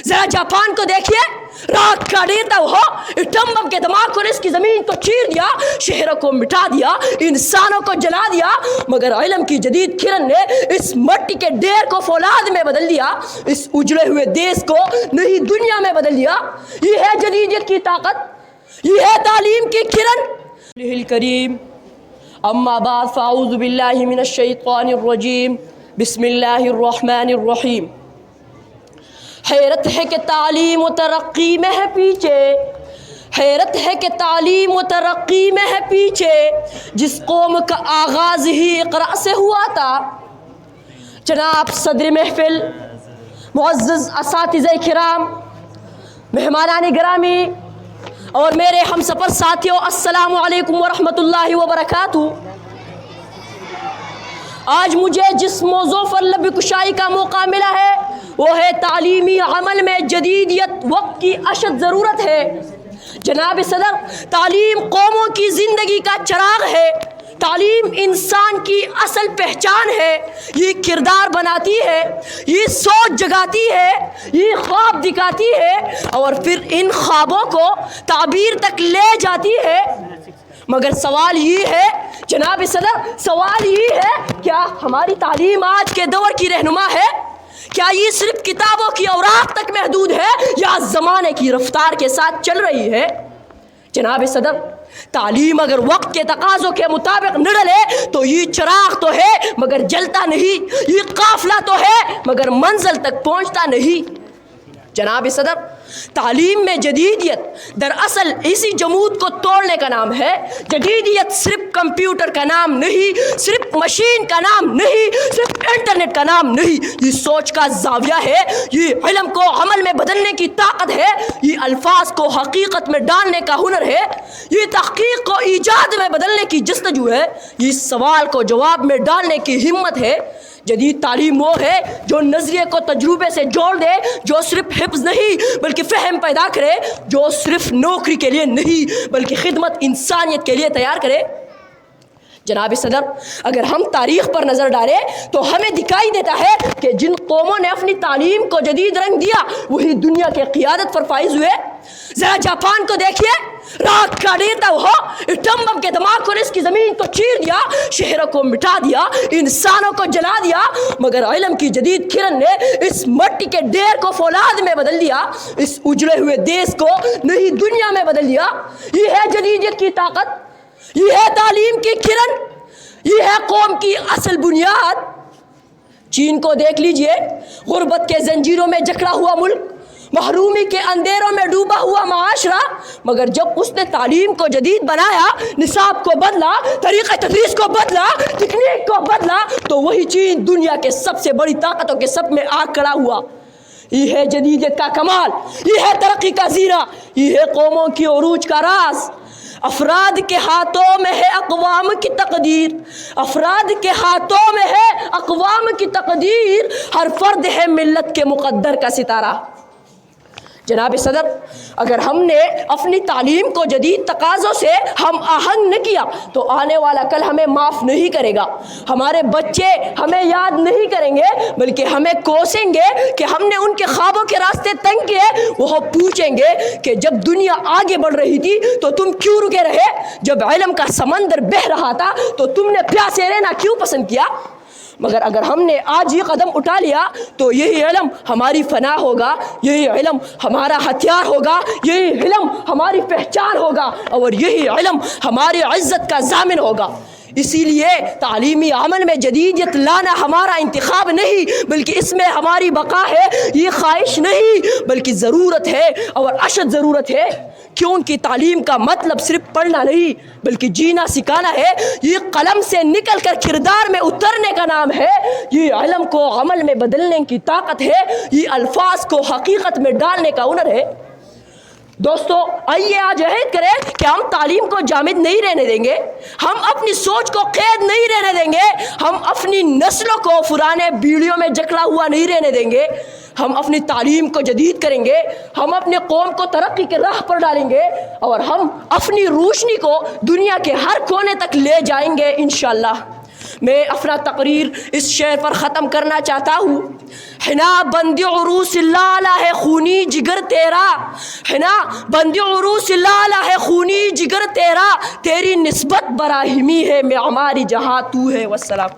ذرا جاپان کو دیکھیے، راک کا ڈیرتا ہو ایٹم بم کے دھماکوں نے اس کی زمین کو چیر دیا، شہروں کو مٹا دیا، انسانوں کو جلا دیا، مگر علم کی جدید کرن نے اس مٹی کے ڈیر کو فولاد میں بدل دیا، اس اجڑے ہوئے دیش کو نئی دنیا میں بدل دیا۔ یہ ہے جدیدیت کی طاقت، یہ ہے تعلیم کی کرن۔ کریم اما بعد فاعوذ باللہ من الشیطان الرجیم، بسم اللہ الرحمن الرحیم۔ حیرت ہے کہ تعلیم و ترقی میں ہے پیچھے، حیرت ہے کہ تعلیم و ترقی میں ہے پیچھے، جس قوم کا آغاز ہی اقرا سے ہوا تھا۔ جناب صدر محفل، معزز اساتذہ کرام، مہمانان گرامی اور میرے ہم سفر ساتھیوں، السلام علیکم ورحمۃ اللہ وبرکاتہ۔ آج مجھے جس موضوع پر لب کشائی کا موقع ملا ہے وہ ہے تعلیمی عمل میں جدیدیت وقت کی اشد ضرورت ہے۔ جناب صدر، تعلیم قوموں کی زندگی کا چراغ ہے، تعلیم انسان کی اصل پہچان ہے، یہ کردار بناتی ہے، یہ سوچ جگاتی ہے، یہ خواب دکھاتی ہے اور پھر ان خوابوں کو تعبیر تک لے جاتی ہے۔ مگر سوال یہ ہے جناب صدر، سوال یہ ہے کیا ہماری تعلیم آج کے دور کی رہنما ہے؟ کیا یہ صرف کتابوں کی اوراق تک محدود ہے یا زمانے کی رفتار کے ساتھ چل رہی ہے؟ جناب صدر، تعلیم اگر وقت کے تقاضوں کے مطابق نہ ڈلے تو یہ چراغ تو ہے مگر جلتا نہیں، یہ قافلہ تو ہے مگر منزل تک پہنچتا نہیں۔ جناب صدر، تعلیم میں جدیدیت دراصل اسی جمود کو توڑنے کا نام ہے۔ جدیدیت صرف کمپیوٹر کا نام نہیں، صرف مشین کا نام نہیں، صرف انٹرنیٹ کا نام نہیں، یہ سوچ کا زاویہ ہے، یہ علم کو عمل میں بدلنے کی طاقت ہے، یہ الفاظ کو حقیقت میں ڈالنے کا ہنر ہے، یہ تحقیق کو ایجاد میں بدلنے کی جستجو ہے، یہ سوال کو جواب میں ڈالنے کی ہمت ہے۔ جدید تعلیم وہ ہے جو نظریے کو تجربے سے جوڑ دے، جو صرف حفظ نہیں بلکہ فہم پیدا کرے، جو صرف نوکری کے لیے نہیں بلکہ خدمت انسانیت کے لیے تیار کرے۔ جناب صدر، اگر ہم تاریخ پر نظر ڈالیں تو ہمیں دکھائی دیتا ہے کہ جن قوموں نے اپنی تعلیم کو جدید رنگ دیا وہی دنیا کے قیادت پر فائز ہوئے۔ ذرا جاپان کو دیکھیے، راک کا ڈیرتا ہو ایٹم بم کے دھماکوں نے اس کی زمین کو چیر دیا، شہروں کو مٹا دیا، انسانوں کو جلا دیا، مگر علم کی جدید کرن نے اس مٹی کے ڈیر کو فولاد میں بدل دیا، اس اجڑے ہوئے دیش کو نئی دنیا میں بدل دیا۔ یہ ہے جدیدیت کی طاقت، یہ ہے تعلیم کی کرن، یہ ہے قوم کی اصل بنیاد۔ چین کو دیکھ لیجئے، غربت کے زنجیروں میں جکڑا ہوا ملک، محرومی کے اندھیروں میں ڈوبا ہوا معاشرہ، مگر جب اس نے تعلیم کو جدید بنایا، نصاب کو بدلا، طریقہ تدریس کو بدلا، تکنیک کو بدلا، تو وہی چین دنیا کے سب سے بڑی طاقتوں کے سب میں آ کھڑا ہوا۔ یہ ہے جدیدیت کا کمال، یہ ہے ترقی کا زینہ، یہ ہے قوموں کی عروج کا راز۔ افراد کے ہاتھوں میں ہے اقوام کی تقدیر، افراد کے ہاتھوں میں ہے اقوام کی تقدیر، ہر فرد ہے ملت کے مقدر کا ستارہ۔ جناب صدر، اگر ہم نے اپنی تعلیم کو جدید تقاضوں سے ہم آہنگ نہ کیا تو آنے والا کل ہمیں معاف نہیں کرے گا، ہمارے بچے ہمیں یاد نہیں کریں گے بلکہ ہمیں کوسیں گے کہ ہم نے ان کے خوابوں کے راستے تنگ کیے۔ وہ پوچھیں گے کہ جب دنیا آگے بڑھ رہی تھی تو تم کیوں رکے رہے، جب علم کا سمندر بہہ رہا تھا تو تم نے پیاسے رہنا کیوں پسند کیا؟ مگر اگر ہم نے آج یہ قدم اٹھا لیا تو یہی علم ہماری فنا ہوگا، یہی علم ہمارا ہتھیار ہوگا، یہی علم ہماری پہچان ہوگا اور یہی علم ہماری عزت کا ضامن ہوگا۔ اسی لیے تعلیمی عمل میں جدیدیت لانا ہمارا انتخاب نہیں بلکہ اس میں ہماری بقا ہے، یہ خواہش نہیں بلکہ ضرورت ہے اور اشد ضرورت ہے، کیونکہ تعلیم کا مطلب صرف پڑھنا نہیں بلکہ جینا سکھانا ہے، یہ قلم سے نکل کر کردار میں اترنے کا نام ہے، یہ علم کو عمل میں بدلنے کی طاقت ہے، یہ الفاظ کو حقیقت میں ڈالنے کا ہنر ہے۔ دوستو، آئیے آج عہد کریں کہ ہم تعلیم کو جامد نہیں رہنے دیں گے، ہم اپنی سوچ کو قید نہیں رہنے دیں گے، ہم اپنی نسلوں کو پرانے بیڑیوں میں جکڑا ہوا نہیں رہنے دیں گے، ہم اپنی تعلیم کو جدید کریں گے، ہم اپنے قوم کو ترقی کے راہ پر ڈالیں گے اور ہم اپنی روشنی کو دنیا کے ہر کونے تک لے جائیں گے انشاءاللہ۔ میں اپنا تقریر اس شعر پر ختم کرنا چاہتا ہوں۔ حنا بند عروس لالہ ہے خونی جگر تیرا ہے نا، بندی عروس لالہ ہے خونی جگر تیرا، تیری نسبت براہمی ہے معمار جہاں تو ہے. والسلام.